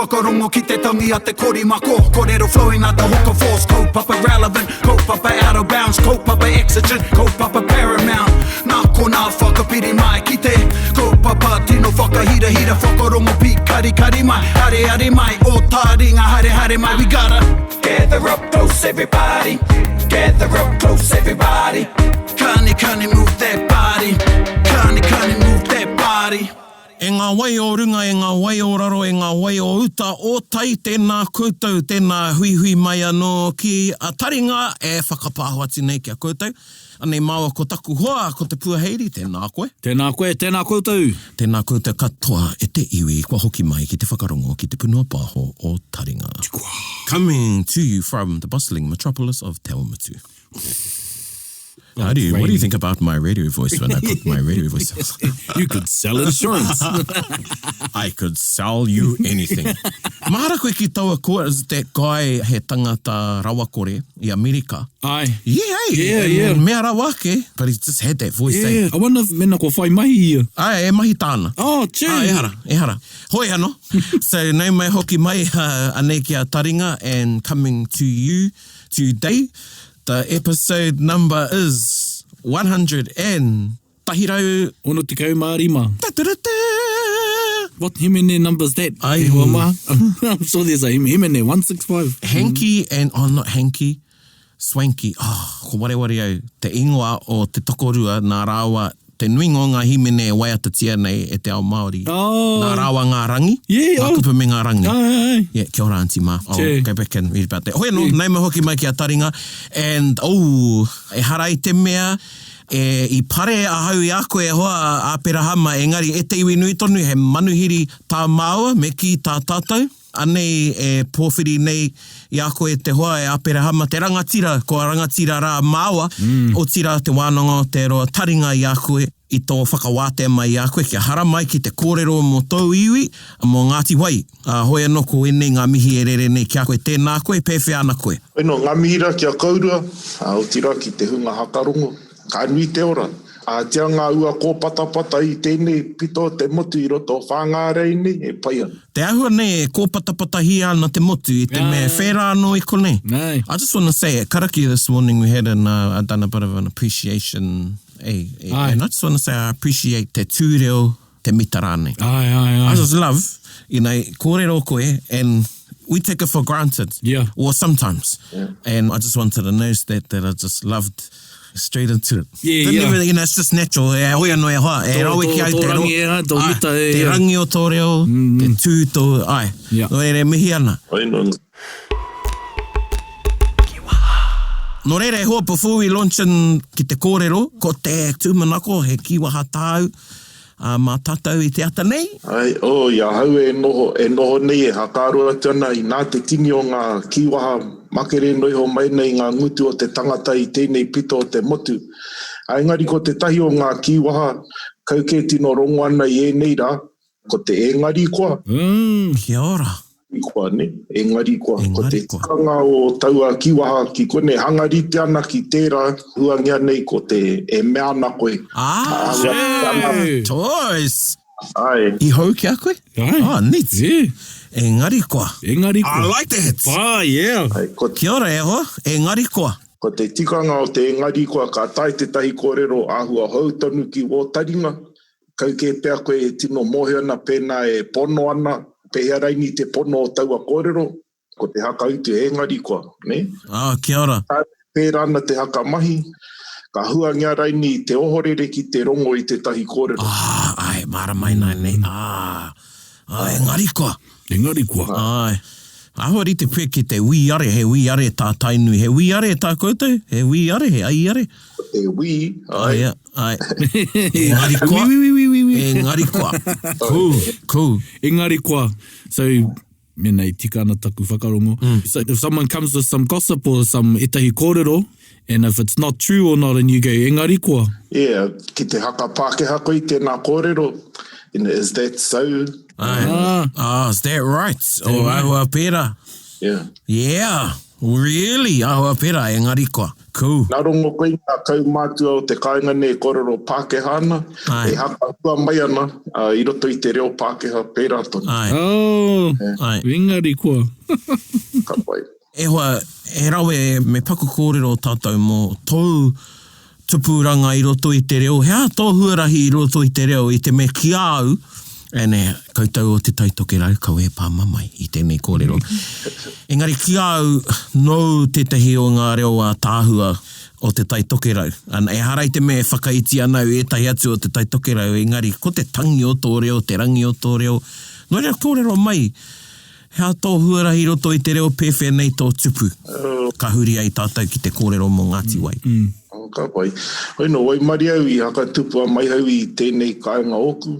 whakarongo ki te tangi a te korimako. Kōrero flowing out the hooker force. Kaupapa relevant, kaupapa out of bounds, kaupapa exigent, kaupapa paramount. Nā kona whakapiri mai ki te kaupapa tino whakahira whakarongo pi kari mai. Hare mai, o Taringa hare mai. We gotta gather up close everybody. Gather up close everybody. Kani move that body. Kani move that body. E ngā wai o runga, e ngā wai o raro, e ngā wai o uta, o tai tēnā koutou, tēnā hui mai anō ki a Taringa e whakapāhoati nei ki a koutou. Anei māua ko taku hoa, ko te puaheiri, tēnā koe. Tēnā koe, tēnā koutou. Tēnā koutou katoa e te iwi, kua hoki mai ki te whakarongo ki te punua pāho o Taringa. Coming to you from the bustling metropolis of Te Awamutu. What do you think about my radio voice when I put my radio voice on? You could sell insurance. I could sell you anything. Mahara koe ki taua koa is that guy he tangata rawakore i Amerika. Ai. Yeah. Mea rawake, but he just had that voice. Yeah, I wonder if mena ko whai mahi ia. Ai, e mahi tāna. Oh, gee. E hara. Hoi ano. So, nei mai hoki mai anei ki a Taringa and coming to you today. The episode number is 100 and tahirau. Ono te kaumārima. What himene number's that? Ai. I'm sure there's a himene, 165. Hanky and, not hanky, swanky. Ko wareware au, te ingoa o te tokorua, nā rāua, te nuingo ngā himene e waiatatia nei e te ao Māori. Oh. Nā rāua ngā rangi. Yeah. Nā kupa me ngā rangi. Ai. Yeah, kia ora auntie ma. Che. Go back and read about that. Hoi anō, nei me hoki mai ki a Taringa. And, e harai te mea, i pare a hau i a koe hoa a Aperahama, engari e te iwi nui tonu, he manuhiri tā māua, me ki tā tātou. Anei e pōwhiri nei i a koe te hoa e Aperahama, te rangatira, ko a rangatira rā māua, o tira te wānanga o te roa Taringa i a koe, i tō whakawātea mai i a koe, kia hara mai ki te kōrero mō tau iwi, mō Ngāti Wai. Hoi anō ko enei ngā mihi e rere nei ki a koe, tēnā koe, pēwhi ana koe. Eno, ngā mihira kia kaurua, o tira ki te hunga hakarongo, ka nui te ora. A tia ngā ua ko patapata i tēnei pito te motu i roto whangārei nei, e pai ana. Te ahua nei e ko patapata hi ana te motu i te mea whera anō i konei. Nei. I just want to say, at Karaki this morning we had I'd done a bit of an appreciation, and I just want to say I appreciate te tūreo te mitarane. Ai. I just love, kōrero koe, and we take it for granted. Yeah. Or sometimes. Yeah. And I just wanted to notice that I just loved straight into it. Yeah. Even, it's just natural. E hoi anō e hoa. E rawe ki au te rangi tō mita e. Te rangi o tō reo, te tū tō, ai. Yeah. No ere mihi ana. Aino. No reire, hoa, before we launch in ki te kōrero, ko te tūmanako, he kiwaha tāu, mā tātou i te ata nei. Ai, ia hau e noho nei e hakārua tana i nā te tini o ngā kiwaha makere noiho mai nei ngā ngutu o te tangata i tēnei pito o te motu. Ai ngari ko te tahi o ngā kiwaha, kau ke tino rongo ana i e nei rā, ko te engari koa. Kia ora. I koa ne, engari koa. Ko te Engari koa. tikanga o taua kiwaha ki kone hangarite ana ki tērā huangia nei ko te e mea ana koe. Toys. Ai. I hou ki a koe? Ai. Neat. Yeah. Engari koa. Engari koa. I like that. Yeah. Ai, ko Kia ora e hoa, engari koa. Ko te tikanga o te engari koa ka tai te tahi kōrero āhua hautonu ki o Taringa. Kau ke pēr koe e tino mohe ana pēnā e pono ana, pēhea raini te pono o taua kōrero, ko te haka utu e engari koa, ne? Kia ora. Tā pēra ana te haka mahi, ka huangia raini te ohorere ki te rongo i te tahi kōrero. Ai, mara mai nai nei. Engari koa. Engari koa. Ai. Ahua ri te pē ki te wiare, he wiare tā tainui. He wiare tā koutou? He wiare, he aiare? Te wi, Ai. Engari koa. Engari koa. Cool. Engari koa. So, menei tika ana taku whakarongo. So, if someone comes with some gossip or some etahi kōrero, and if it's not true or not, and you go, engari koa. Yeah, ki te haka Pākehā koe tēnā kōrero. Is that so? Is that right? O ahua pēra. Yeah. Yeah. Really? Aho pera, engari koa. Cool. Nā rongo koe ngā kaumātua o te kāinga nei kōrero Pākehā ana, Ai. e haka kua mai ana I roto I te reo Pākehā pērā tonu. Ai. Oh, Ai. engari koa. Ka pai. E hoa, e rawe me paku kōrero tātou mō tōu tupuranga I roto I te reo. Hea tō huarahi I roto I te reo I te me ki au. Ene, koutou o te Taitokerau, kau e pāmamai I tēnei kōrero. Engari ki au, no tētahi o ngā reo a tāhua o te Taitokerau. Ana, e harai te me whakaiti anau e tahi atu o te Taitokerau, engari, ko te tangi o tō reo, te rangi o tō reo. No rea kōrero mai, hea tō huarahi roto I te reo pewhi nei tō tupu. Ka huri ai tātou ki te kōrero mō Ngāti Wai. Ka pai. Oino, wai mari au I haka tupua mai hau I tēnei kāinga oku.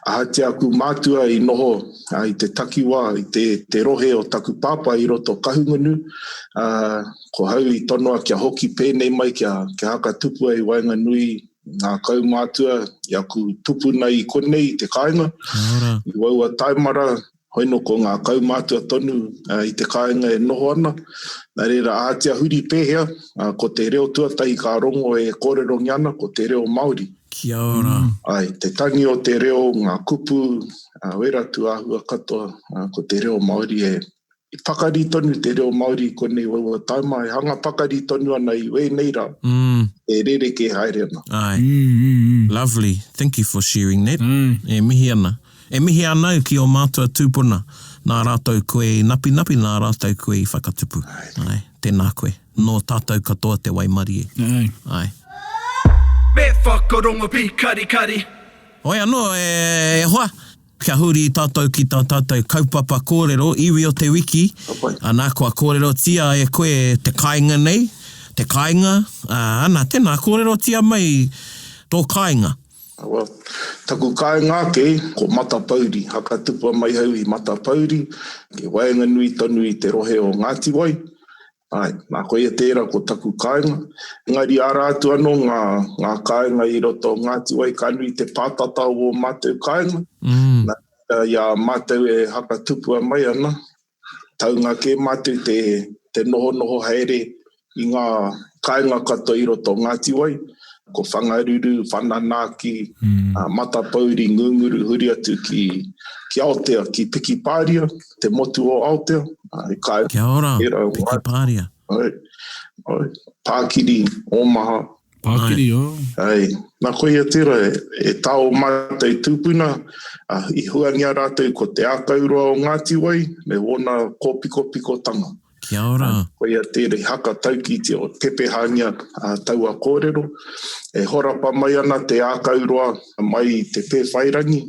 Aha te aku mātua I noho I te takiwā, I te rohe o taku pāpā I roto kahungunu. Ko hau I tonoa kia hoki pēnei mai kia haka tupua I wainga nui ngā kaumātua I aku tupuna I konei I te kāinga. I waua taimara, hoino ko ngā kaumātua tonu I te kāinga e noho ana. Nā reira ātea huri pēhea, ko te reo tuatahi ka rongo e kōrero ngiana, ko te reo Māori. Kia ora. Ai, te tangi o te reo, ngā kupu, wera tu āhua katoa, ko te reo Māori e I pakari tonu te reo Māori konei waua taima, e hanga pakari tonu ana I wēneira, e rere ke haere ana. Ai. Lovely. Thank you for sharing that. E mihi ana. E mihi anau ki o mātua tūpuna. Nā rātou koe I napi, nā rātou koe I whakatupu. Ai, tēnā koe. Nō tātou katoa te waimari e. Ai. Me whakarongo pi kari. Oi anō, e hoa. Kia huri tātou ki tātou kaupapa kōrero, iwi o te wiki. Anā kua kōrero tia e koe te kāinga nei. Te kāinga. Ana, tēnā kōrero tia mai tō kāinga. Well, taku kāinga ke, ko matapauri. Haka tupua mai hau I matapauri. Ke waenga nui tonu I te rohe o Ngāti Wai. Ai, nā koe e tērā ko taku kāinga. Engari ārātu anō ngā kāinga I roto Ngāti Wai ka nui te pātata o mātou kāinga. Ia mātou e haka tupua mai ana. Taunga ke mātou te noho haere I ngā kāinga katoa I roto Ngāti Wai. Ko whangaruru, whananaki, matapauri, ngunguru, huri atu ki Aotea, ki Piki Pāria, te motu o Aotea. Kia ora, Piki Pāria. Oi, Pākiri, Omaha. Pākiri, Ai, nā koe e tera, e tau mātou tūpuna, I huangia rātou ko te Aotearoa o Ngāti Wai, me wona ko piko tanga. Kia ora. Koe a tere haka tauki te o tepehania taua kōrero. E horapa mai ana te Aotearoa mai te pēwhairangi,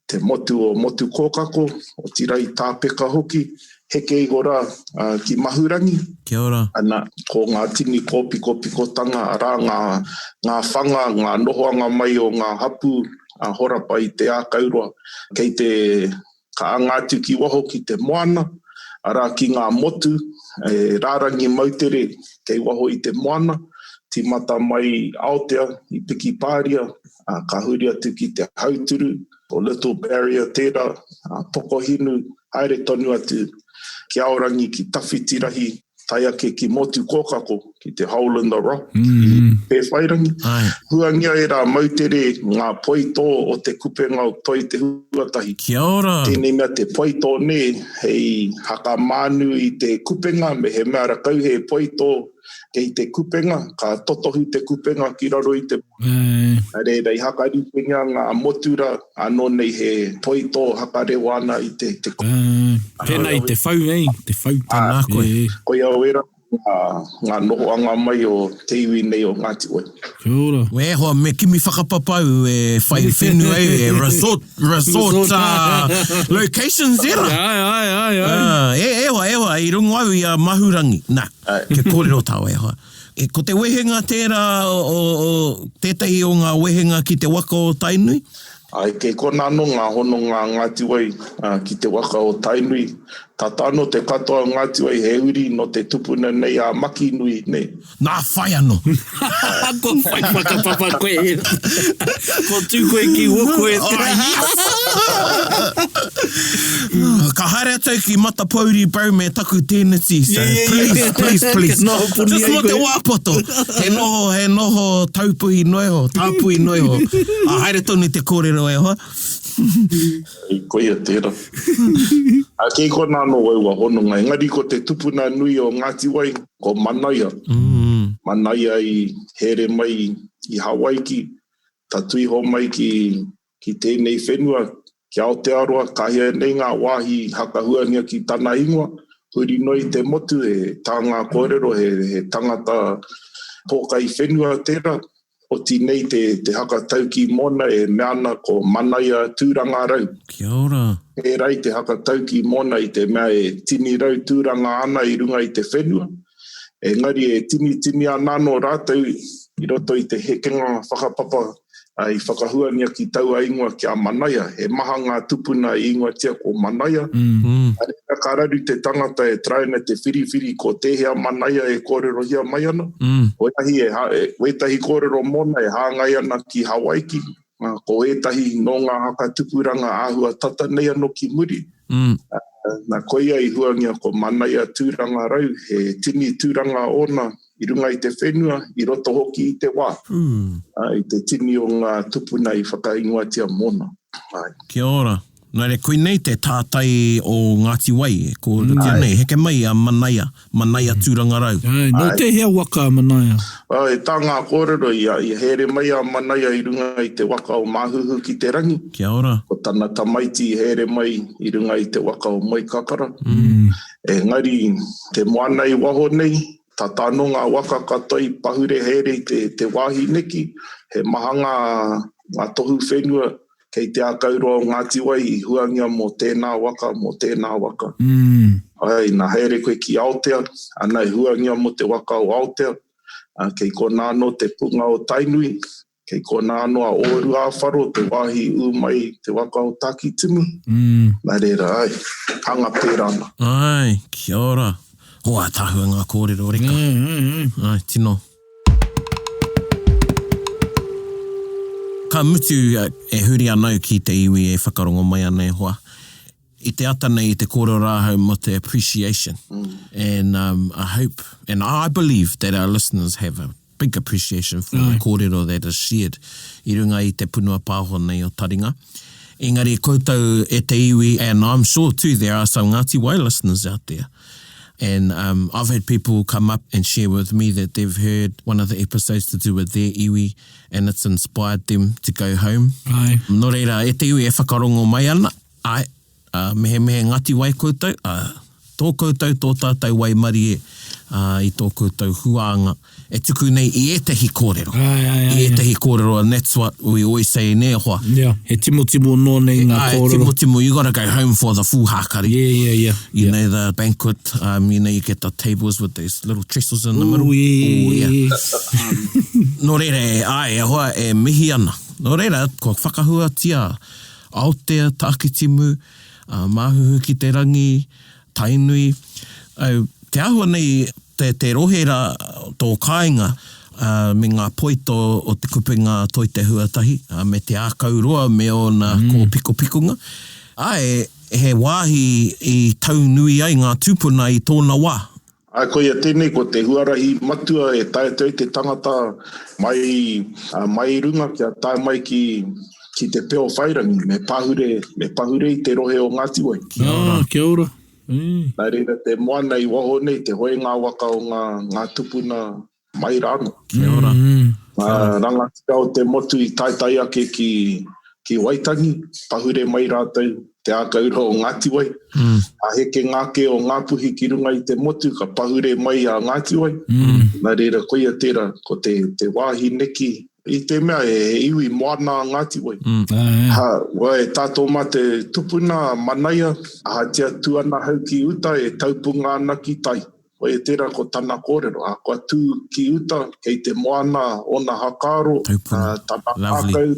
te motu o motu kōkako, o tirai tāpeka hoki, heke igora ki mahurangi. Kia ora. Ana, ko ngā tini ko piko tanga, ara ngā whanga, ngā nohoanga mai o ngā hapu, horapa I te Aotearoa, kei te ka angatu ki waho ki te moana, ara ki ngā motu, rārangi mautere kei waho I te moana, timata mai Aotea, I Piki Pāria, ka huri atu ki te hauturu, o Little Barrier tērā, pokohinu, haere tonu atu, ki aorangi ki tawhitirahi, tai ake ki motu kōkako, ki te Hole in the Rock, I pēwhairangi. Huangia e rā mautere ngā poito o te kupenga o toi te huatahi. Kia ora. Tēnei mea te poito ne, hei haka mānu I te kupenga, me he mea rakau he poito kei te kupenga, ka totohu te kupenga ki raro I te Rei haka ripenga ngā motura, anō nei he poito haka rewa ana I te Pēnei te whau, te whau. Tēnā koe. Koe au era ngā nohoanga mai o te iwi nei o Ngāti Wai. Kia ora. We hoa me kimi whakapapau e whai whenua e resort locations era. Ai. E hoa, I rungo au I a mahurangi. Nā, ke kōrero tau e hoa. Ko te wehenga tērā o tētahi o ngā wehenga ki te waka o Tainui? Ai, kei kona anō ngā hono ngā Ngāti Wai ki te waka o Tainui, Tata no te katoa Ngāti Wai he uri no te tupuna nei a maki nui nei. Nā whai anō. Ko whai whakapapa koe. Ko tū koe ki woko e Ka haere tau ki mata pauri bau me taku tēneti. So please. No, Just mo te wāpoto. He noho taupuhi noiho, tāpuhi noiho. A haere tonu te kōrero e hoa. Koe a tērā. A kei ko nāno waiwa hononga. Engari ko te tupuna nui o Ngāti Wai, ko Manaia. Manaia I here mai I Hawaii ki. Ta tui ho mai ki tēnei whenua. Ki Aotearoa, kahia nei ngā wāhi hakahuangia ki tāna ingoa. Huri noi te motu e tā ngā kōrero he tangata pōkai whenua tērā. O ti nei te haka tau ki mona e meana ko Manaia tūranga rau. Kia ora. E rai te haka tau ki mona I te mea e tini rau tūranga ana I runga I te whenua. E ngari e tini anano rātau I roto I te hekenga whakapapa I whakahuania ki taua ingoa ki a Manaia. He maha ngā tupuna I ingoa tia ko Manaia. Areka kararu te tangata e traina te whiriwhiri ko tehea Manaia e kōrero hia mai ana. Wetahi kōrero mona e hāngai ana ki Hawaii ki. Ko etahi no ngā haka tupuranga āhua tata nei ano ki muri. Nā koia I huangia ko Manaia tūranga rau. He tini tūranga ona I runga I te whenua, I roto hoki I te wā. I te tini o ngā tupuna I whakaingoatia mona. Kia ora. Nā re koe nei te tātai o Ngāti Wai, ko kia nei, heke mai a Manaia tūranga rau. No te hea waka a Manaia. E tā ngā kōrero I here mai a Manaia I runga I te waka o māhuhu ki te rangi. Kia ora. Ko tāna tamaiti I here mai I runga I te waka o mai kakara. E ngari te moana I waho nei, tā tāno ngā waka katoi pahure here te wāhi neki, he maha ngā tohu whenua kei te akauroa o Ngāti Wai I huangia mō tēnā waka. Ai, nā here koe ki Aotea, ana I huangia mō te waka o Aotea, kei ko nāno te punga o Tainui, kei ko nāno a Oru a Wharo, te wāhi mai te waka o Takitimu. Nā reira, ai, hanga pērana. Ai, kia ora. Hoa tāhua ngā kōrero reka. Ai, tino. Ka mutu e huri anau ki te iwi e whakarongo mai ana e hoa. I te ata nei te kōrero rāhau mo te appreciation. And I hope, and I believe that our listeners have a big appreciation for the kōrero that is shared I runga I te punua pāho nei o Taringa. Engari koutou e te iwi, and I'm sure too there are some Ngāti Wai listeners out there. And I've had people come up and share with me that they've heard one of the episodes to do with their iwi and it's inspired them to go home. Nō reira, e te iwi e whakarongo mai ana. Mehe Ngāti Wai koutou. Tō koutou, tō tātou wai mari I tō koutou huanga. E tuku nei I etahi kōrero. I etahi kōrero, and that's what we always say ne hoa. Yeah, he timo nō nei ngā kōrero. Timo, you got to go home for the full hakari. Yeah. You know, the banquet, you get the tables with these little trestles in the middle. Yeah. Nō reira, e hoa e mihi ana. Nō reira, ko whakahua tia Aotea, Takitimu, Māhuhu ki te rangi, Tainui. Te ahua nei te rohera tō kāinga me ngā poito o te kupenga toi te huatahi, me te ākauroa me ona ko piko-pikonga. He wāhi I tau nui ai ngā tūpuna I tōna wā. Koia tēnei ko te huarahi matua e tae te tangata mai runga kia tae mai ki te peo whairangi, me pahure I te rohe o Ngāti Wai. Kia ora. Nā reira te moana I waho nei, te hoe ngā waka o ngā tupuna mai rāno. Kia ora. Rangatika o te motu I taitai ake ki Waitangi, pahure mai rātou te ākaura o Ngāti Wai. A heke ngāke o ngā puhi ki runga I te motu, ka pahure mai a Ngāti Wai. Nā reira koia tērā, ko te wāhi neki, I te mea e iwi moana Ngāti Wai. Wai tātou mā te tupuna Manaia, tia tuana hau ki uta e taupunga ana ki tai. o e tērā ko tana kōrero, a kua tū ki uta, kei te moana o na hakaro, tana kākau,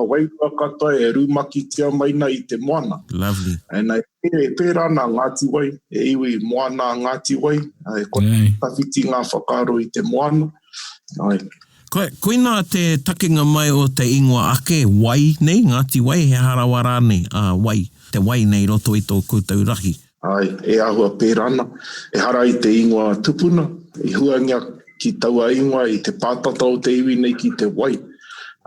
wairua katoa e rūmaki tia maina I te moana. Lovely. Nei, e pērā nā Ngāti Wai, e iwi moana Ngāti Wai, e ko tawhiti ngā whakaro I te moana. Koina te takinga mai o te ingoa ake, wai nei, Ngāti Wai, he harawara nei, wai, te wai nei roto I tō koutou rahi. Ai, e ahua pērana, e hara I te ingoa tupuna, I huangia ki taua ingoa I te pātata o te iwi nei ki te wai.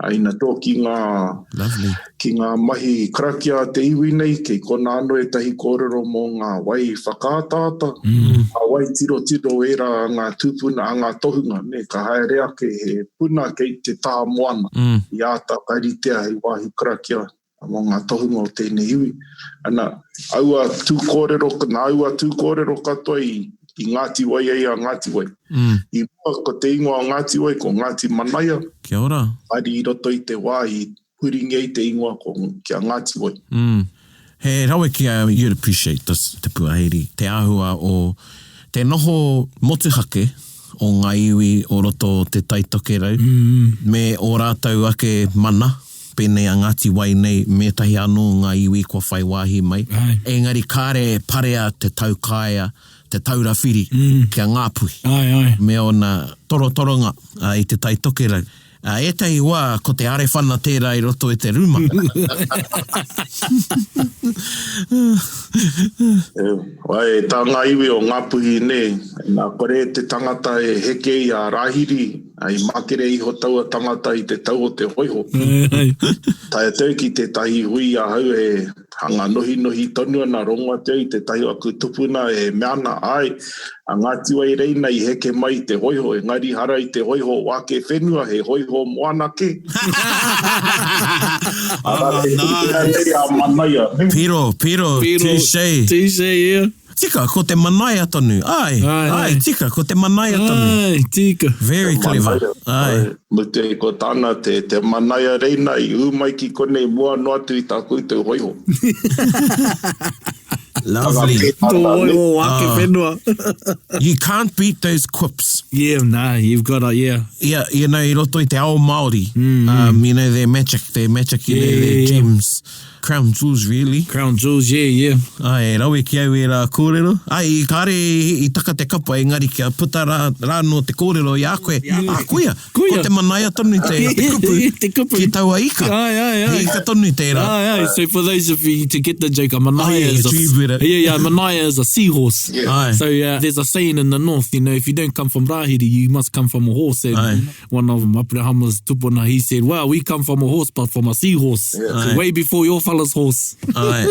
Ai, na tō ki ngā mahi karakia te iwi nei, kei kona anu e tahi kōrero mō ngā wai whakātāta, ngā wai tiro e rā ngā tūpuna a ngā tohunga, ne, ka haerea ke he puna kei te taha moana, I āta kairitea hei wahi karakia mō ngā tohunga o tēnei iwi. Ana, aua tū kōrero katoa I Ngāti Wai a Ngāti Wai. I mua ko te ingoa o Ngāti Wai ko Ngāti Manaia. Kia ora. Ari I roto I te wā I puringa I te ingoa ko kia Ngāti Wai. He rawe kia, you'd appreciate this, te puaheri. Te āhua o te noho motuhake o ngā iwi o roto o te Taitokerau. Me o rātau ake mana. Pēnei a Ngāti Wai nei, me tahi anō ngā iwi kua whai wāhi mai. Engari kāre parea te taukaia, te taurawhiri, kia ngāpui. Me ona torotoronga I te Taitokerau. E tahi wā, ko te are whana tērā I roto e te ruma. Wai, tā ngā iwi o ngāpuhi ne, nā kore te tangata e heke I a rāhiri, ai makere I ho taua tangata I te tau o te hoiho. Tā e tau ki te tahi hui a hau e hanga nohi tonu ana rongoa te I te tahi aku tupuna e meana ai, a Ngāti Wai reina I heke mai te hoiho, e ngari hara I te hoiho wake whenua, he hoiho moana ke. Piro, Touché, yeah. Tika, ko te manaia tonu. Ai, tika, ko te manaia tonu. Ai, tika. Very clever. Ai. Mute ko tāna te manaia reina I umai ki konei mua noa tu I tā koutou hoiho. Lovely. You can't beat those quips. Yeah, nah, you've got to, yeah. Yeah, you know, I roto I te ao Māori. You know, they're magic, they're gems. Crown jewels, really. Crown jewels, yeah. Ai, rawe ki au e rā kōrero. Ai, kāre I taka te kapa, engari kia puta rā no te kōrero I a koe. Kuia. Ko te manaia tonu te kupu. Ki taua ika. He ika tonu tērā. So for those of you to get the joke, a manaia is manaia is a seahorse. Yeah. So there's a saying in the north, you know, if you don't come from Rahiri, you must come from a horse. And one of them, Aperahama's tupuna, he said, well, we come from a horse, but from a seahorse. So way before your fella's horse. Ai,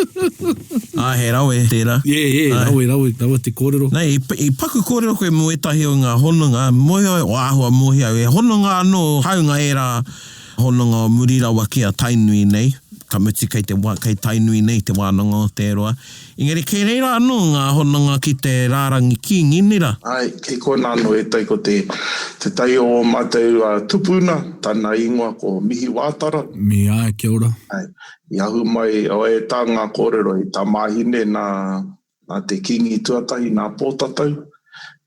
he rawe tērā. Yeah, rawe te kōrero. Nei, I paku kōrero koe mo etahi o ngā hononga, mohi o āhua mohi au, e hononga anō haunga e rā hononga o Murirawa kia tainui nei, ka muti kei tainui nei te wānanga o te roa. Engari, kei reira anō ngā hononga ki te rārangi ki nginira. Ai, kei kona anō e tai ko te tai o mātou tupuna, tāna ingoa ko mihi wātara. Ai, kia ora. Ai, I ahu mai o e tā ngā kōrero I tā mahine nā te kingi tuatahi nā pōtatau.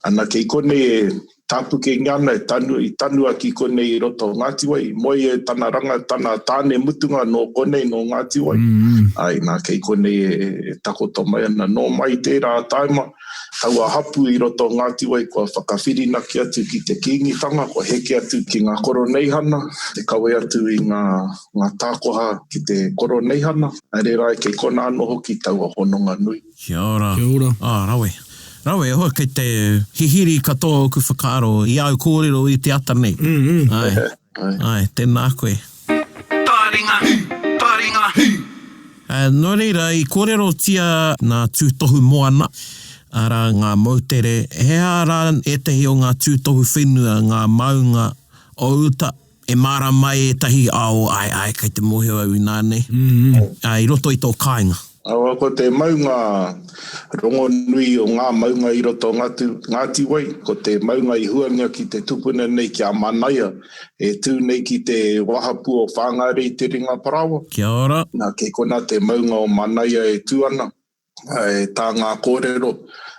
Ana kei kone e tāpuke ngana I tanua ki kone I roto Ngāti Wai. Moi e tana ranga, tana tāne mutunga no kone no Ngāti Wai. Ai, nā kei kone e takoto mai ana no mai tērā taima. Taua hapu I roto Ngāti Wai kua whakawhirina ki atu ki te kingitanga, kua heke atu ki ngā koroneihana, te kawe atu I ngā tākoha ki te koroneihana. Are rai kei kona anō hoki taua hononga nui. Kia ora. Rawe. Rawe, hoa kei te hihiri katoa ku whakaaro I au kōrero I te ata nei. Ai, tēnā koe. Taringa. Nō reira, I kōrero tia ngā tūtohu moana, ara ngā mautere, hea rā etahi o ngā tūtohu whenua, ngā maunga o uta, e mara mai etahi ao, ai, kei te mohi au I nāne. I roto I tō kāinga. Awa ko te maunga rongo nui o ngā maunga I roto Ngāti Wai, ko te maunga I huanga ki te tupuna nei ki a Manaia, e tū nei ki te wahapu o whāngare I te ringa parawa. Kia ora. Nā kei kona te maunga o Manaia e tū ana. Tā ngā kōrero,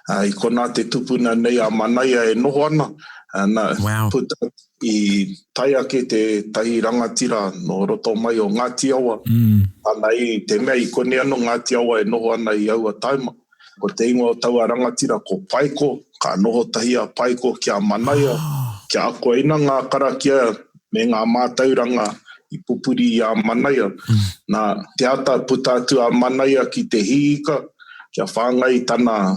I kona te tupuna nei a Manaia e noho ana, Wow. puta I tai ake te tahi rangatira no roto mai o Ngāti Awa. Ana I te mea I kone ano Ngāti Awa e noho ana I aua taima. Ko te ingoa o taua rangatira ko Paiko, ka noho tahi a Paiko kia Manaia, kia ako ina ngā karakia me ngā mātauranga I pupuri I a Manaia. Nā te ata puta atu a Manaia ki te hiika, kia whāngai tana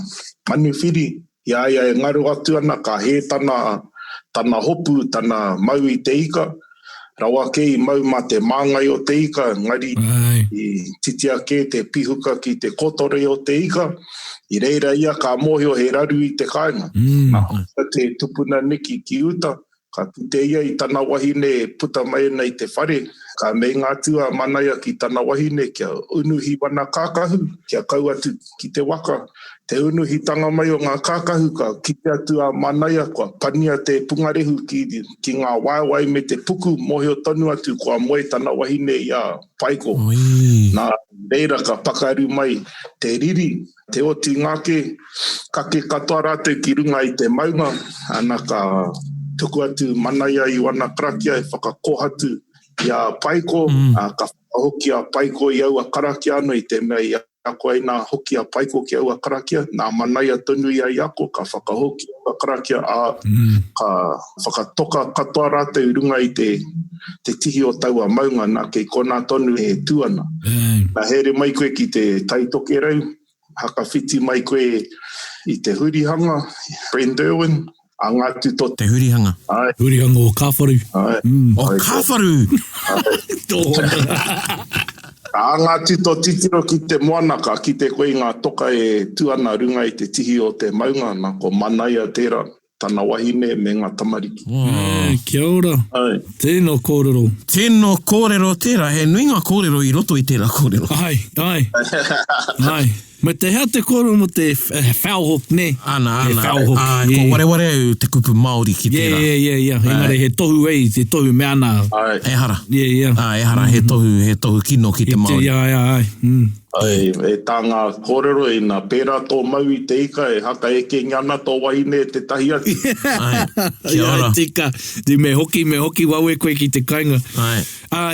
manuwhiri, ia e ngaru atu ana ka he tana hopu, tana mau I te ika, rawa ke I mau ma te māngai o te ika, ngari I titia ke te pihuka ki te kotore o te ika, I reira ia ka mohio he raru I te kāinga. Te tupuna niki ki uta, ka pute ia I tana wahine puta mai nei te whare, ka me ngā tua Manaia ki tana wahine kia unuhi wana kākahu, kia kau atu ki te waka. Te unuhi tanga mai o ngā kākahu ka kite atu a Manaia kua pania te pungarehu ki ngā waiwai me te puku mohio tonu atu kua moe tana wahine I a Paiko. Nā reira ka pakaru mai te riri, te oti ngāke, kake katoa rātou ki runga I te maunga, ana ka tuku atu Manaia I wana karakia e whakakohatu I a Paiko, ka whakahoki a Paiko I aua karakia ano I te mea I ako ai nā hoki a Paiko ki aua karakia, nā Manaia tonu I a ako, ka whakahoki a karakia ka whakatoka katoa rātou runga I te tihi o taua maunga nā kei kona tonu e tuana. Nā here mai koe ki te Taitokerau, haka whiti mai koe I te hurihanga, Brent Irwin, a ngā tuto. Te hurihanga. Hurihanga o kāwharu. O kāwharu! A ngā tuto titiro ki te moanaka, ki te koe ngā toka e tuana runga I te tihi o te maunga, nā ko Manaia tērā, tana wahine me ngā tamariki. Kia ora. Tēnō kōrero. Tēnō kōrero tērā, he nui ngā kōrero I roto I tērā kōrero. Ai. Me te hea te kōrero mo te whauhok, ne? Ana. Ko wareware au te kupu Māori ki tērā. Engare he tohu te tohu me ana. E hara. E hara, he tohu kino ki te Māori. E tā ngā kōrero I nā pērā tō mau I te ika, e haka e ke ngana tō wahine te tahi atu. Kia ora. Tika, me hoki wawe koe ki te kainga.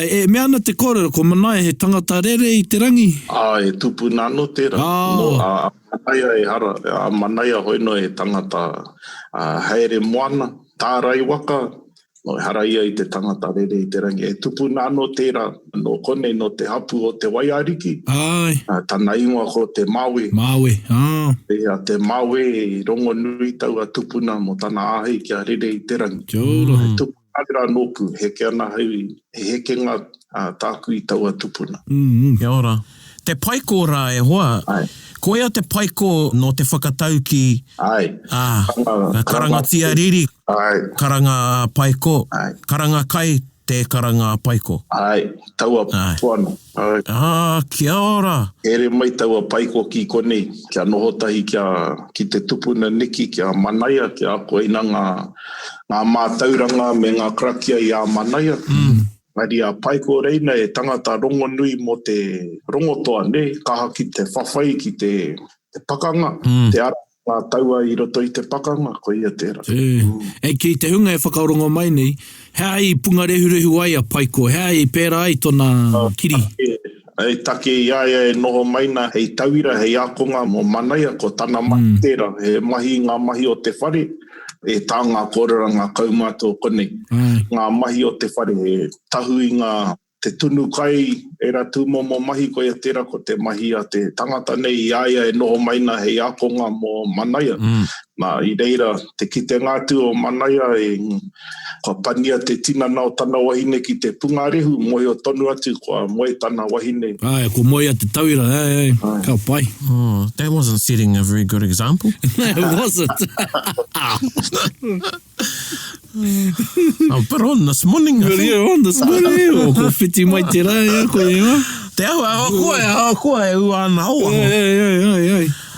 E me ana te kōrero, ko Manaia he tangata rere I te rangi? E tupu nano tērā. A Manaia e hara, a Manaia hoino e tangata haere moana, tārai waka, no hara ia I te tangata rere I te rangi. E tupu nano tērā, no kone no te hapu o te waiariki. Tana ingoa ko te Mawe. Te Mawe I rongo nui tau a tupuna mo tana ahei kia rere I te rangi. Tupu nāra nōku, heke ana hau, heke ngā tāku I tau a tupuna. Kia ora. Te Paiko rā e hoa. Ko ea te Paiko no te whakatau ki karangatia riri, karanga Paiko, karanga kai te karanga Paiko. Taua puana. Kia ora. Ere mai taua Paiko ki konei, kia nohotahi ki te tupuna niki, kia Manaia, kia ako ina ngā mātauranga me ngā karakia I a Manaia. Ngari a Paiko reina e tangata rongo nui mo te rongotoa ne, kaha ki te whawhai, ki te pakanga, te ara ngā taua I roto I te pakanga, ko ia tērā. Ki te hunga e whakarongo mai nei, hea I punga rehurehu ai a Paiko, hea I pēra ai tōna kiri? Take ia e noho maina hei tauira, hei akonga mo Manaia, ko tana mahi tērā, he mahi ngā mahi o te whare, e tā ngā kōrera ngā kaumātua konei. Ngā mahi o te whare, he tahu I ngā te tunu kai, e ratu mo mahi ko ia tērā ko te mahi a te tangata nei, ia e noho maina hei akonga mo Manaia. Nā I reira, te kite ngātu o Manaia e kua pania te tinana o tana wahine ki te pungarehu, moe o tonu atu kua moe tana wahine. Ko moe a te tauira, ka pai. That wasn't setting a very good example. It wasn't. But on this morning, I think. On this morning, ko whiti mai te rai, ko ea. Te awa koe e ua ana aua.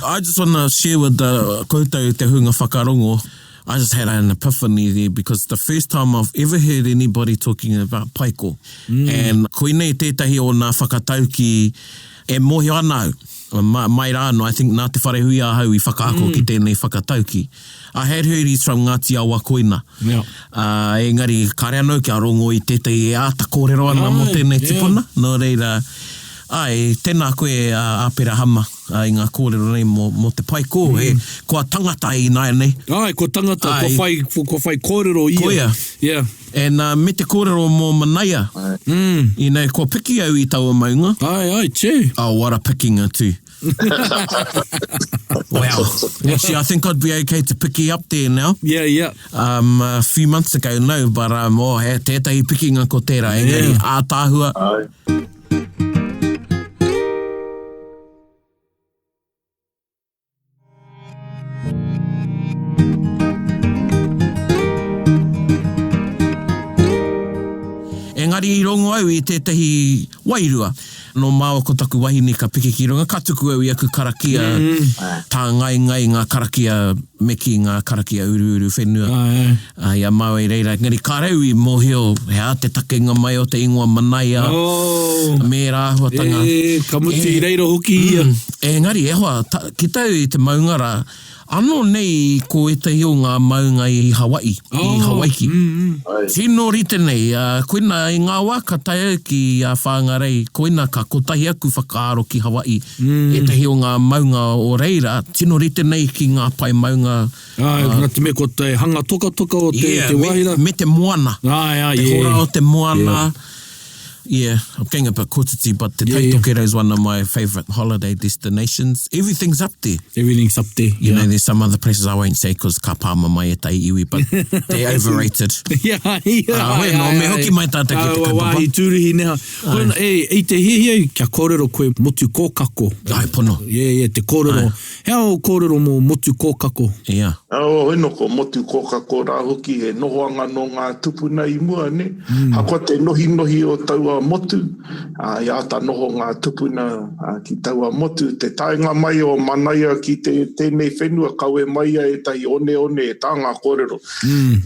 I just want to share with the koutou te hunga whakarongo. I just had an epiphany there because the first time I've ever heard anybody talking about Paiko. And koe nei tētahi o nā whakatau ki e mohi ana au. mai rāno, I think nā te whare hui ahau I whakaako ki tēnei whakatauki. I had heard he's from Ngāti Awa koina. Yeah. Engari, ka rea nau kia rongo I tētai āta kōrero ana mo tēnei tipuna. No reira, tēnā koe Aperahama I ngā kōrero nei mo te pai ko. Kua tangata I nai nei. Ko tangata, ko whai kōrero ia. Koia. Yeah. And me te kōrero mō Manaia. I nei, ko piki au I taua maunga. Che. Oh, what a pickinga too. Wow. Actually, I think I'd be okay to pick you up there now. Yeah. A few months ago, no, but he tētahi pikinga ko tērā, engari, ātāhua. Engari I rongo au I tētahi wairua. No māua ko taku wahine ka piki ki runga, ka tuku au I aku karakia, tā ngai ngā karakia meki, ngā karakia uru whenua. Ia mau I reira, ngari kāreu I mōhio, hea te takenga mai o te ingoa Manaia, me rāhuatanga. Ka muti I reira hoki ia. Engari, hoa, ki tau I te maungara, ano nei ko e te hio ngā maunga I Hawaii, I Hawaiki. Tino rite nei, koina I ngā wā ka tai au ki whāngarei, koina ka kotahi aku whakaaro ki Hawaii, e te hio ngā maunga o reira, tino rite nei ki ngā pai maunga. Ngā te me ko te hanga toka o te wahira. Me te moana. Te hora o te moana. Yeah, I'm getting a bit kōtiti, but the Taitokerau is one of my favourite holiday destinations. Everything's up there. Everything's up there. You know, there's some other places I won't say because ka pāma mai e tai iwi, but they're overrated. Me hoki mai tāta ki te kaupapa. Wāhi tūrihi nea. I te hihi kia kōrero koe motu kōkako. Ai, pono. Yeah, te kōrero. Hea o kōrero mō motu kōkako? Yeah. Heno ko motu kōkako rā hoki he nohoanga no ngā tupuna I mua, ne? Hako te nohi o taua motu, ia ta noho ngā tupuna ki taua motu. Te taenga mai o Manaia ki tēnei whenua, kaue maia e tai one e tā ngā kōrero.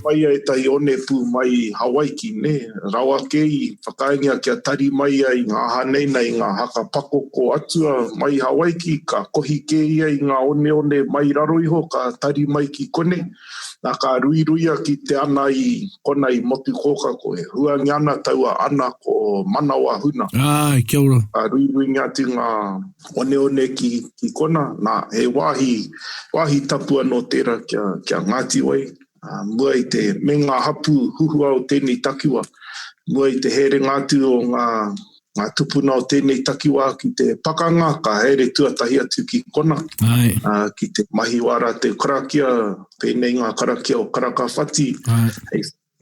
Maia e tai one pū mai Hawaiki, ne? Rawa kei, whakaingia kia tari maia I ngā haneina, I ngā haka pako ko atua mai Hawaiki, ka kohi kei I ngā one mai raro iho, ka tari mai ki kone. Nā ka ruiruia ki te ana I kona I motu kōkako e hua ngiana taua ana ko manawa huna. Kia ora. Ka ruirui ngāti ngā one ki kona. Nā he wāhi tapua no tērā kia Ngāti Wai. Mua I te me ngā hapu huhua o tēnei takiwa. Mua I te here ngātu o ngā tupuna o tēnei takiwa ki te pakanga, ka here tuatahi atu ki kona. Ki te mahiwara te karakia, pēnei ngā karakia o karakawhati.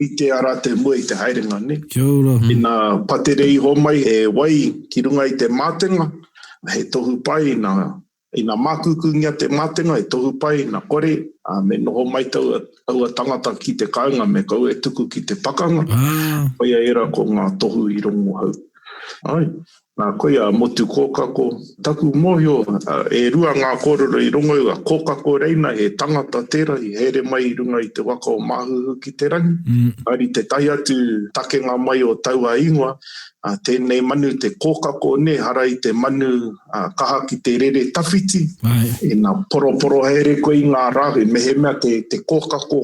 I te ara te mua I te haerenga, ne? Kia ora. Ina paterei ho mai he wai ki runga I te mātenga, he tohu pai ina mākukungia te mātenga, he tohu pai na kore, me noho mai taua tangata ki te kaunga, me kau e tuku ki te pakanga. Koia era ko ngā tohu I rongo hau. Nā koia motu kōkako, taku mōhio, e rua ngā kōrero I rongo I kōkako reina, he tangata tērā, I here mai I runga I te waka o māhuhu ki te rangi. Ari te tai atu takenga mai o taua ingoa, tēnei manu te kōkako ne, hara I te manu kaha ki te rere tawhiti. E nā poroporo here koe I ngā rahu, mehe mea te kōkako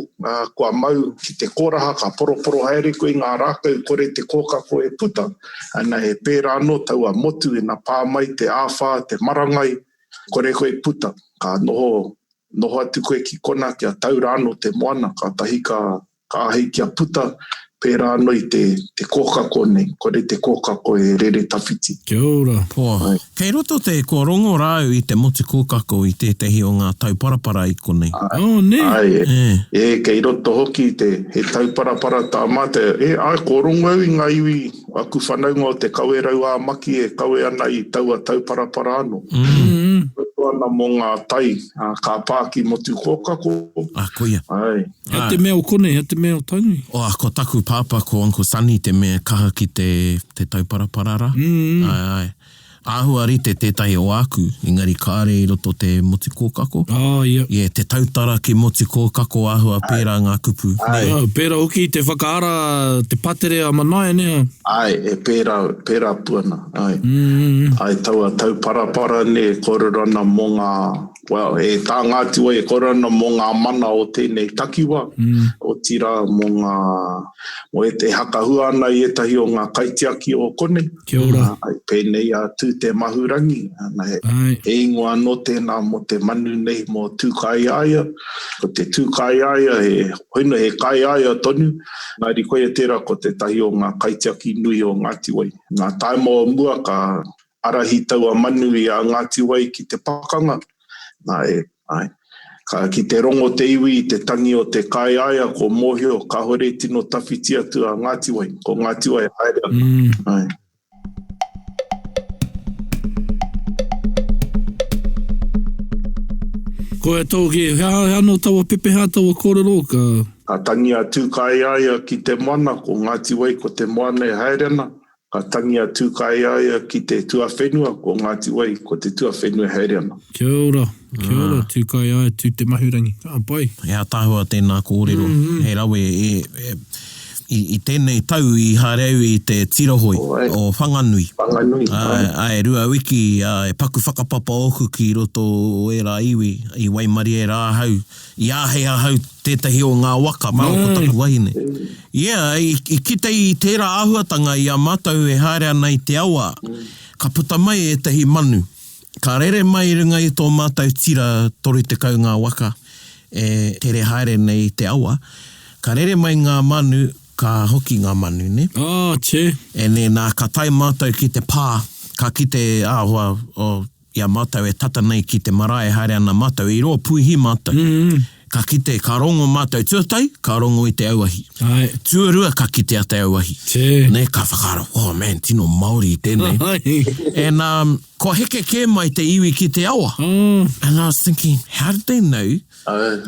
kua mau ki te kōraha, ka poroporo here koe I ngā rākau, kore te kōkako e puta. Ana he pērā no taua motu e nā pāmai te āwha, te marangai, kore koe puta. Ka noho atu koe ki kona kia taura anō te moana, ka tahi ka ahi kia puta, pērā anō I te kōkako nei, kore te kōkako e rere tawhiti. Kia ora. Kei roto te ko rongo rāu I te motu kōkako I tētahi o ngā tauparapara I konei. Ne? Kei roto hoki he tauparapara tā mate, ko rongo au I ngā iwi, aku whanaunga o te kawe rau a maki e kawe ana I taua tauparapara anō. Ana mo ngā tai, ka pāki motu kōkako. Koia. Hea te mea o kone, hea te mea o tanui. Ko taku pāpa ko Uncle Sunny te mea kaha ki te tauparaparara. āhua rite tētahi o aku, engari kāre I roto te moti kōkako. Yeah. Te tautara ki moti kōkako āhua pērā ngā kupu. Pērā hoki te whakaara, te patere a Manaia nea. E pērā puana. Ai tau parapara ne kororana mō ngā, tā Ngāti Wai e kororana mō ngā mana o tēnei takiwa. O tira mō te hakahua ana I etahi o ngā kaitiaki o kone. Kia ora. Ai pēnei a tū te mahurangi. E ingoa no tēnā mo te manu nei mo tū kai aia. Ko te tū kai aia hoina he kai aia tonu. Ngāri koe tērā ko te tahi o ngā kaitiaki nui o Ngāti Wai. Ngā taimo mua ka arahi taua manu I a Ngāti Wai ki te pakanga. Ki te rongo te iwi, te tangi o te kai aia, ko mōhio, ka hore tino tawhiti atu a Ngāti Wai. Ko Ngāti Wai haere. Ko e tau ki, hea no taua pepe, hea taua kōrero ka? Ka tangi a tū kai aia ki te moana, ko Ngāti Wai ko te moana e haerena. Ka tangi a tū kai aia ki te tua whenua, ko Ngāti Wai ko te tua whenua haerena. Kia ora, tū kai aia, tū te mahurangi. Pai. Hea tahua tēnā kōrero. Hei rawe, I tēnei tau I hareu I te tirohoi o whanganui. Ai rua wiki e paku whakapapa oku ki roto o e rā iwi I waimari e rā hau. I āhea hau tētahi o ngā waka mao ko taku wahine. I kitei I tērā āhuatanga I a mātau e haere ana I te awa. Ka puta mai e tahi manu. Ka rere mai runga I tō mātau tira toru te kau ngā waka. E tere haere nei te awa. Ka rere mai ngā manu ka hoki ngā manu, ne? Che. E ne nā ka tai mātou ki te pā, ka ki te āhua o ia mātou e tata nei ki te marae haere ana mātou, I roa puihi mātou. Ka ki te ka rongo mātou tuatai, ka rongo I te auahi. Tuarua ka ki te a te auahi. Che. Ne ka whakaro, man, tino Māori I tēnei. And ko heke ke mai te iwi ki te awa. And I was thinking, how did they know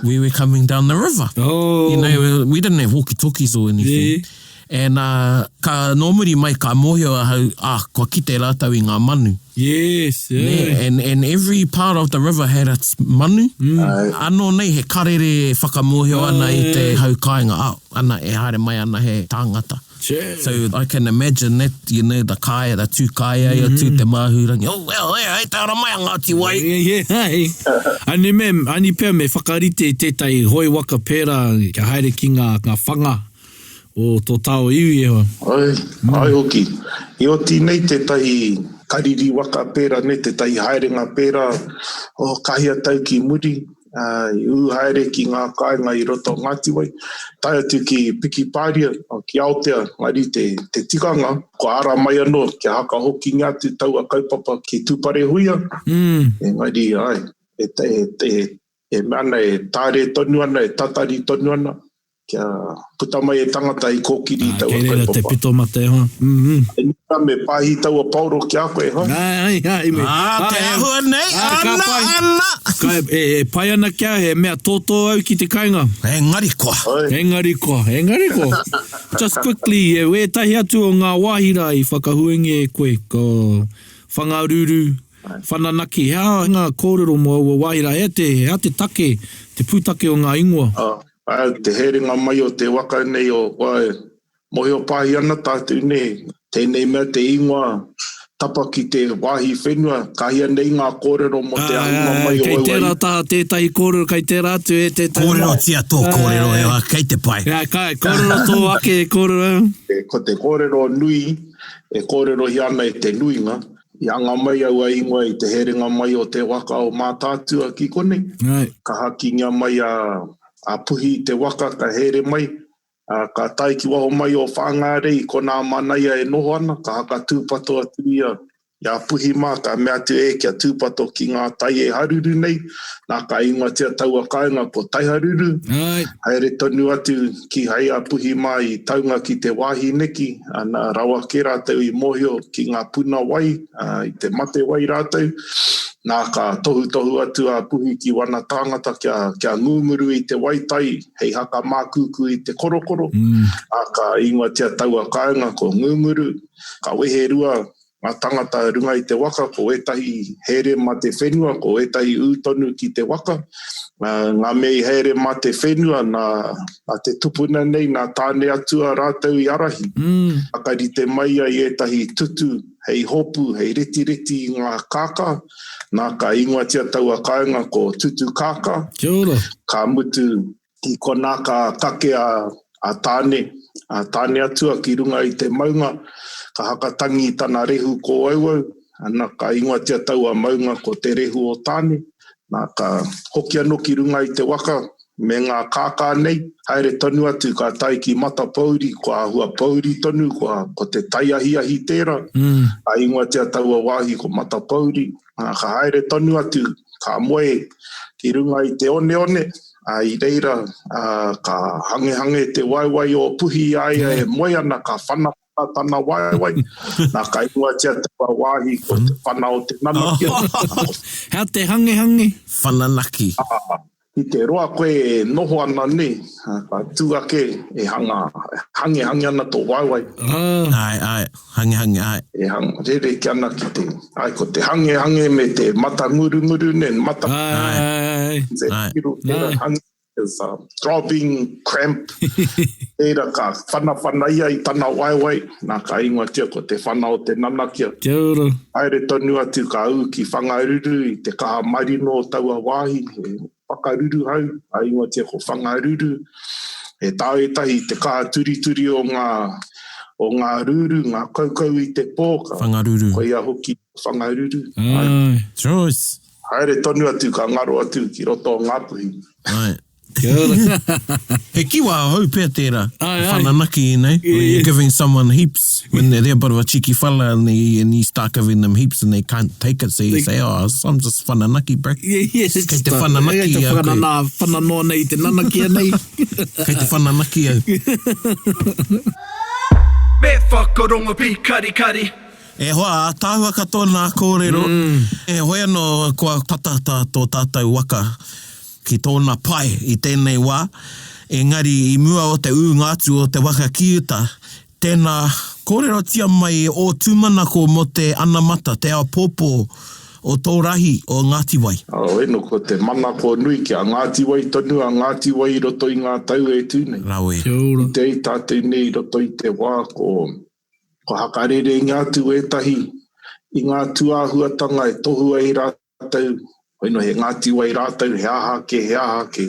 we were coming down the river? You know, we didn't have walkie-talkies or anything. And ka nomuri mai ka mōhio ahau, kua ki te rātau I ngā manu. Yes, And every part of the river had its manu. Anō nei he karere whakamōhio ana I te haukainga. Ana e haere mai ana he tāngata. So I can imagine that, you know, the kaya, the tū kaya, tū te mahurangi. Oh, well, hei taura mai a Ngāti Wai. Ani pēr me whakarite tētai hoi waka pēra kia haere ki ngā whanga o tō tau iwi e hoa. Ai hoki. I oti nei tētahi kariri waka pēra, nei tētahi haerenga pēra, kahia tau ki muri. U haere ki ngā kāinga I roto Ngāti Wai. Tai atu ki Piki Pāria, ki Aotearoa, ngari te tikanga. Ko ara mai anō, kia haka hoki ngā te tau a kaupapa ki tūpare huia. Ngari, e mana e tāre tonu ana, e tatari tonu ana. Kia puta mai e tangata I kōkiri tau a kaupapa. Kereira te pito mate hoa. E nira me pāhi tau a pauro ki a koe, ha? Te ahua nei, ana! E pai ana kia, he mea tōtō au ki te kainga. Engari koa. Engari koa. Just quickly, e tahi atu o ngā wāhira I whakahuengi e koe, ko whangaruru, whananaki, hea ngā kōrero mo o wāhira, hea te take, te pūtake o ngā ingoa. Te heringa mai o te waka nei o mohi o pāhi ana tātou nei. Tēnei mea te ingoa tapa ki te wāhi whenua. Kahia nei ngā kōrero mo te ahima mai o Kei tērā taha tētahi kōrero, kei tērā atu e te tau. Kōrero tia tō kōrero e wa, kei te pai. Kōrero tō ake e kōrero. Ko te kōrero nui, e kōrero hiana e te nuinga. I anga mai au a ingoa I te heringa mai o te waka o mātātua ki kone. Ka hakinga mai a puhi te waka ka here mai, ka taiki waho mai o whangare I kona manaia e noho ana, ka haka tūpato atu ia puhi mā, ka mea tu kia tūpato ki ngā tai e haruru nei, nā ka ingoa tia taua kāinga ko tai haruru. Haere tonu atu ki hei a puhi mā I taunga ki te wāhi neki, ana rawa ke rātau I mōhio ki ngā puna wai, I te mate wai rātau. Nā ka tohu atu a puhi ki wana tāngata kia ngūmuru I te waitai, hei haka mākuku I te korokoro. Ka ingoa tia taua kāinga ko ngūmuru, ka wehe rua ngā tangata runga i te waka, ko etahi here ma te whenua, ko etahi ūtonu ki te waka. Ngā mei here ma te whenua, nā te tupuna nei, nā tāne atua rātau i arahi. Akari te maia i etahi tutu, hei hopu, hei reti ngā kāka, nā ka ingoatia taua kāinga ko tutu kāka. Kia ora. Ka mutu i ko nā ka kake a tāne atua ki runga i te maunga, ka hakatangi tana rehu ko auau, ana ka ingoatia taua maunga ko te rehu o tāne, nā ka hoki anō ki runga i te waka, me ngā kākā nei, haere tonu atu ka tai ki mata pauri, ko ahua pauri tonu, ko te tai ahi tērā, ka ingoatia taua wāhi ko mata pauri, ka haere tonu atu, ka moe ki runga i te one, I reira ka hange te waiwai o puhi ai moe ana ka whana tana waiwai. Nā ka ingoatia taua wāhi ko te whana o te nanakia. Hea te hange? Whananaki. I te roa koe noho ana ne, ka tūake e hange ana tō waiwai. Ai, hange, ai. E rere ki ana ki te, ai ko te hange me te mata nguru ne, mata. Ai. Hange is throbbing, cramp. Eira ka whana ia i tana waiwai, nā ka ingoatia ko te whana o te nanakia. Kia ora. Aere tonu atu ka au ki whangaruru i te kaha marino o taua wāhi, whakaruru hau, a ingoatia ko whangaruru. E tāu etahi te kaha turi o ngā ruru, ngā kaukau i te pō. Whangaruru. Ko ia hoki whangaruru. Ai. Choice. Haere tonu atu ka ngaro atu ki roto o ngāpuhi. Ai. Kia ora. He kiwa hau pēr tērā. Ai. Whananaki, nei? When you're giving someone heaps, when they're a bit of a cheeky fella and you start giving them heaps and they can't take it, so you say, I'm just whananaki, bro. Yes, Kei te whananaki au koe. Whananoa nei, te nanakia nei. Kei te whananaki au. Me whakarongo pi kari. E hoa, tāhua katoa nā kōrero. E hoi anō kua tatata tō tātou waka ki tōna pai i tēnei wā. Engari i mua o te ngātu o te waka kiuta, tēnā kōrero tia mai o tūmanako mo te anamata, te ao pōpō o tō rahi o Ngāti Wai. Eno ko te manako nui ki a Ngāti Wai tonu, a Ngāti Wai roto i ngā tau e tūnei. Rawe. Kia ora. Te i tātou nei roto i te wā ko hakarere i ngātu etahi, i ngā tuāhuatanga e tohu ai rātau, Oino he Ngāti Wai rātau, he ahake,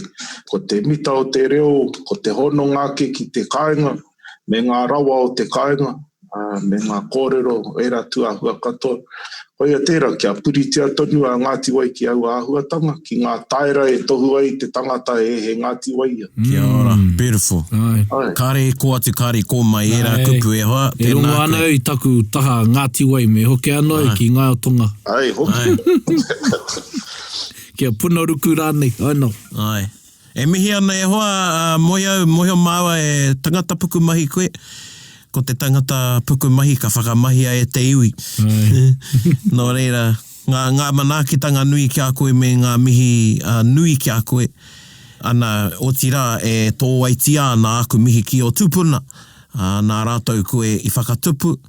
ko te mita o te reo, ko te hono ngāke ki te kāinga, me ngā rawa o te kāinga, me ngā kōrero, era tuāhua katoa. Oia tērā, kia puritia tonu a Ngāti Wai ki au āhuatanga, ki ngā taera e tohu ai te tangata he Ngāti Wai. Kia ora, beautiful. Ai. Kāre ko atu, kāre ko mai, e rā kupu e hoa. E rongo ana i taku taha Ngāti Wai, me hoke ana ki ngā o tonga. Ai, hoki. Kia puna ruku rānei, aino. Ai. E mihi ana e hoa, mohi o māua e tangata puku mahi koe. Ko te tangata puku mahi ka whakamahi e te iwi. Nō reira, ngā manaakitanga nui ki a koe me ngā mihi nui ki a koe. Ana o tira e tō waitia nā aku mihi ki o tupuna. Nā rātou koe i whakatupu,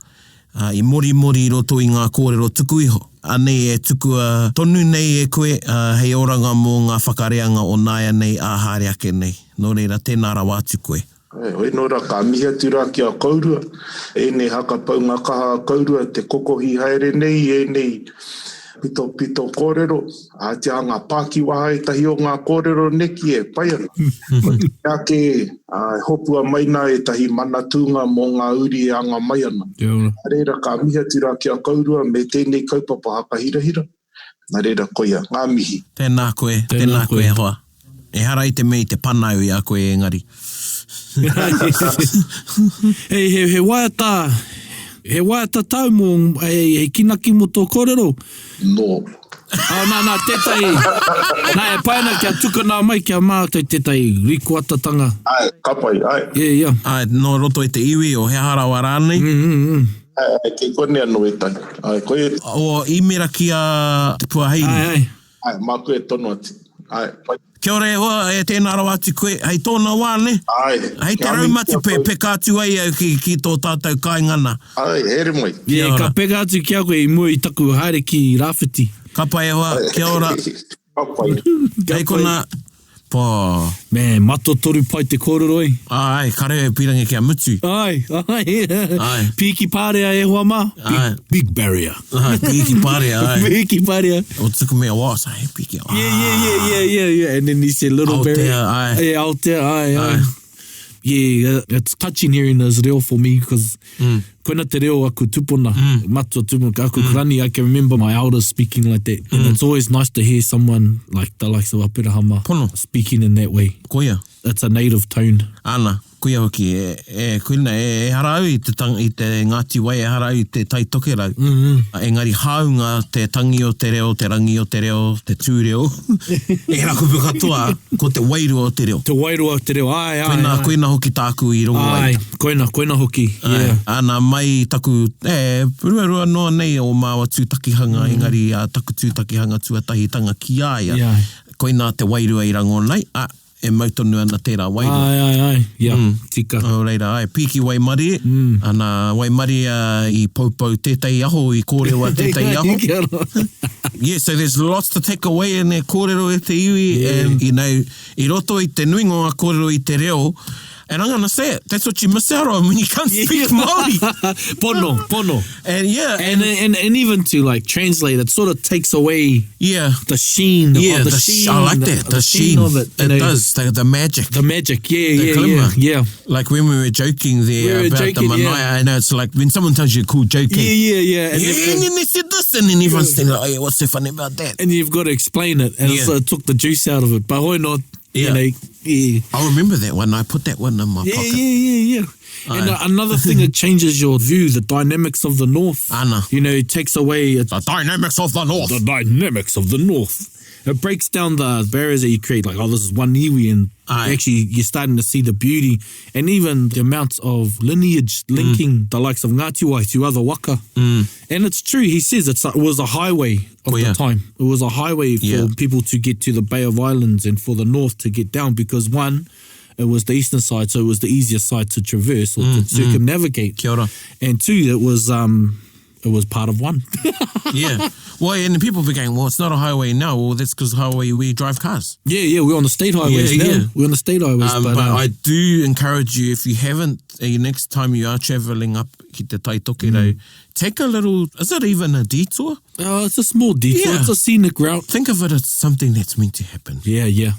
i mori roto i ngā kōrero tuku iho. Anei e tukua tonu nei e koe, hei oranga mō ngā whakareanga o nāia nei a hareake nei. Nō reira, tēnā rā wātu koe. Hoi nora ka miha tura ki a kaurua, e nei haka pau ngā kaha a kaurua, te kokohi haere nei, e nei pito kōrero, a te hanga pāki waha e tahi o ngā kōrero neki e paiana. Kia ke hopua maina e tahi manatunga mō ngā uri e anga maiana. Reira ka miha tura ki a kaurua, me tēnei kaupapa haka hirahira. Nā reira koia, ngā mihi. Tēnā koe hoa. E hara i te mei te panau i a koe engari. He waiata tau mō, he kinaki mo tō kōrero? No. Nā, tētai, nā e paina kia tukana mai kia mātai tētai rikuatatanga. Ai, kapai, ai. Yeah. Ai, no roto i te iwi o he harawa rānei. Kei kone anō e tani. Ai, koe... O imera ki a te puahiri. Ai. Ai, mā koe tono ati. Ai, pai. Kia ora e hoa, e tēnā rawa atu koe. Hei tōna wā, ne? Ai. Hei te raumatu peka atu ai au ki tō tātou kaingana. Ai, here mai. Yeah, ka peka atu kia koe I mua I taku haere ki rāwhiti. Ka pai e hoa, kia ora. Papai. Hei kona, pā. Man, mato toru pai te kōrero ai. Ai, kare pirangi kia mutu. Ai. Ai. Piki pārea e hoa mā. Ai. Big barrier. Ai, piki pārea, ai. Piki pārea. O tuku mea wā, sa he piki. Yeah. And then he said little barrier. Aotea, ai. Yeah, Aotearoa, ai. Yeah, it's touching hearing those reo for me because koina te reo aku tupuna, matua tupuna, aku karani, I can remember my elders speaking like that. And it's always nice to hear someone like the likes of Aperahama Pono. speaking in that way. Koia. It's a native tone. Ana, kuia hoki, kuina, e harau I te Ngāti Wai, e harau I te Taitokerau. Engari haunga te tangi o te reo, te rangi o te reo, te tūreo. E rakupu katoa, ko te wairu o te reo. Te wairua o te reo, ai. Koina hoki tāku I rongo ai. Koina hoki, yeah. Ana mai taku, rua noa nei o māua tūtakihanga, engari taku tūtakihanga tuatahitanga ki aia. Yeah. Koina te wairu I rango nei, e mautonu ana tērā wairu. Ai. Yeah, tika. O reira, ai, piki wai mari, ana wai mari I paupau tētai aho I kōrewa tētai aho. Kia ora. Yeah, so there's lots to take away in e kōrero E te iwi, and you know, I roto I te nuingo a kōrero I te reo, and I'm going to say it, that's what you miss out on when you can't speak Māori. Pono. And yeah. And even to like translate, it sort of takes away the sheen. Yeah, the sheen. I like that, the sheen. Of it. It does, the magic. The magic, The glimmer. yeah. Like when we were joking there about the Manaia, I know it's like when someone tells you a cool joke. Yeah. And then they said this, and then everyone's thinking, oh yeah, what's so funny about that? And you've got to explain it, and so it took the juice out of it. But hoi not, you know, I remember that one. I put that one in my pocket. Yeah. And another thing that changes your view, the dynamics of the North. Ana. You know, it takes away... The dynamics of the North. The dynamics of the North. It breaks down the barriers that you create, like, this is one iwi, and actually you're starting to see the beauty, and even the amounts of lineage linking the likes of Ngāti Wai to other waka. And it's true, he says it was a highway of the time. It was a highway for people to get to the Bay of Islands and for the North to get down, because one, it was the eastern side, so it was the easiest side to traverse or to circumnavigate. Kia ora. And two, it was part of one. Yeah. Well, and the people were going, well, it's not a highway now. Well, that's because highway we drive cars. Yeah, we're on the state highways now. Yeah. We're on the state highways. But I do encourage you, if you haven't, next time you are travelling up ki te Taitokerau, take a little, is it even a detour? It's a small detour. Yeah. It's a scenic route. Think of it as something that's meant to happen. Yeah.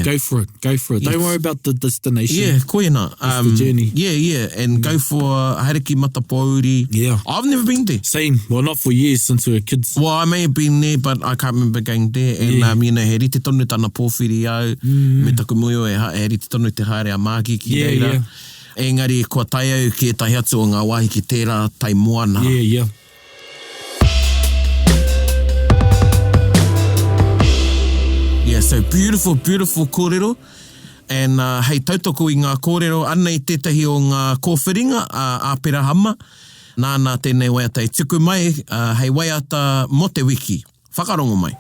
Go for it. Don't worry about the destination. Yeah, koina. It's the journey. Yeah. And go for Haereki Matapauri. Yeah. I've never been there. Same. Well, not for years, since we were kids. Well, I may have been there, but I can't remember going there. And, you know, he rite tonu tana pōwhiri au, me taku muio he rite tonu te haere a māki ki reira. Yeah. Engari, kua tai au ki e tahi atu o ngā wāhi ki tērā tai moana. Yeah. Yeah, so beautiful kōrero. And hei tautoko I ngā kōrero, ana I tētahi o ngā kōwhiringa, Aperahama. Nāna tēnei waiata I tuku mai, hei waiata mo te Wiki. Whakarongo mai.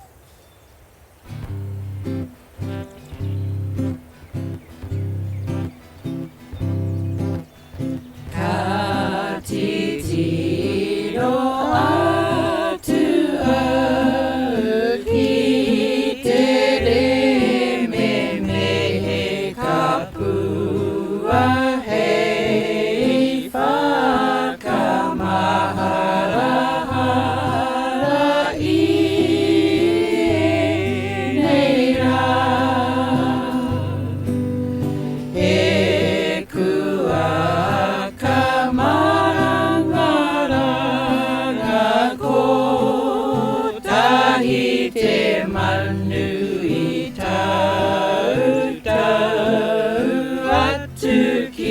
Ka titiro atu au ki te re me he kapua hei whakamahara I nei rā. E kua te manu I tau atu ki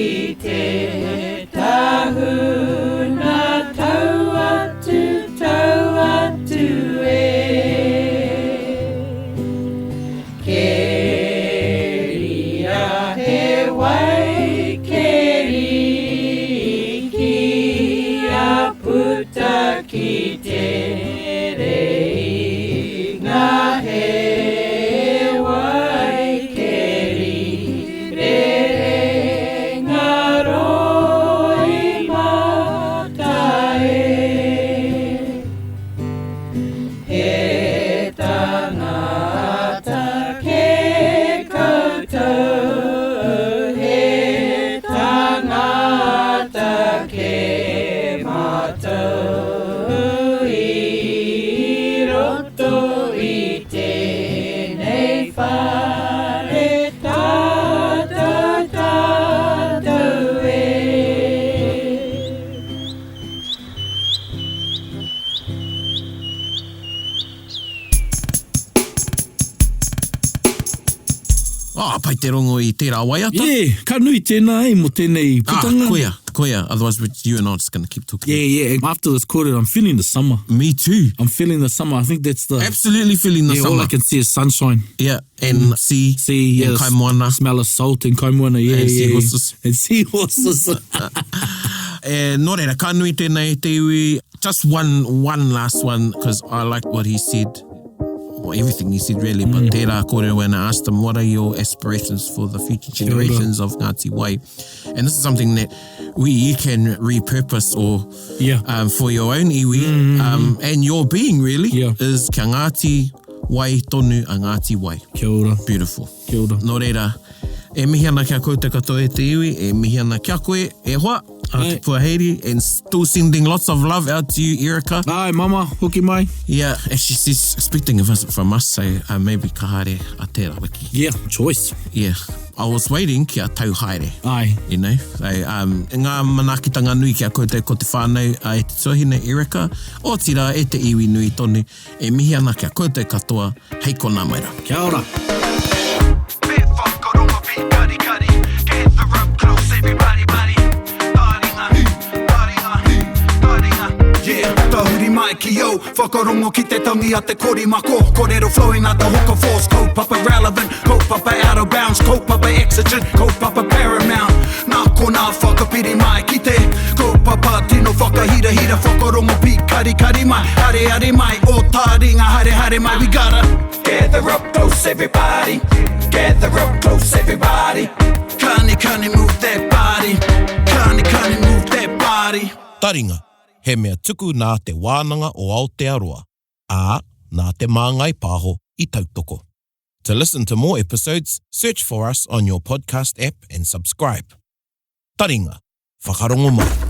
te rongo I tērā waiata. Yeah, ka nui tēnā mo tēnei putanga. Koia. Otherwise, you and I are just going to keep talking. Yeah. After this kōrero, I'm feeling the summer. Me too. I'm feeling the summer. I think that's the... Absolutely feeling the summer. All I can see is sunshine. Yeah, and sea, yeah, and kaimoana. Smell of salt in kaimoana, yeah. And seahorses. And seahorses. Nō reira, ka nui tēnei te iwi. Just one last one, because I like what he said. Well, everything he said really, but tērā kōrero when I asked him, what are your aspirations for the future generations of Ngāti Wai? And this is something that you can repurpose or for your own iwi and your being really is kia Ngāti Wai tonu a Ngāti Wai. Kia ora. Beautiful. Kia ora. Nō reira, e mihi ana kia koe te katoa e te iwi, e mihi ana kia koe, e hoa, te puaheiri, and still sending lots of love out to you, Erica. Ai, mama, hoki mai. Yeah, and she's expecting a visit from us, so maybe ka haere a tērā wiki. Yeah, choice. Yeah, I was waiting kia tau haere. Ai. You know, so, ngā manakitanga nui kia koe te ko te whānau e te tuahine Erica, o tira e te iwi nui tonu, e mihi ana kia koe te katoa, hei kona maira. Kia ora. Ki o, whakarongo ki te tangi a te kori mako. Kōrero flowing out the hook of force. Kaupapa relevant, kaupapa out of bounds. Kaupapa exigent, kaupapa paramount. Nā kona whakapiri mai ki te kaupapa tino whakahira whakarongo pi kari mai. Hare mai, o Taringa hare mai. We gotta gather up close everybody. Gather up close everybody. Kani move that body. Kani move that body. Taringa. He mea tuku nā te wānanga o Aotearoa, nā te māngai pāho I tautoko. To listen to more episodes, search for us on your podcast app and subscribe. Taringa, whakarongo mai.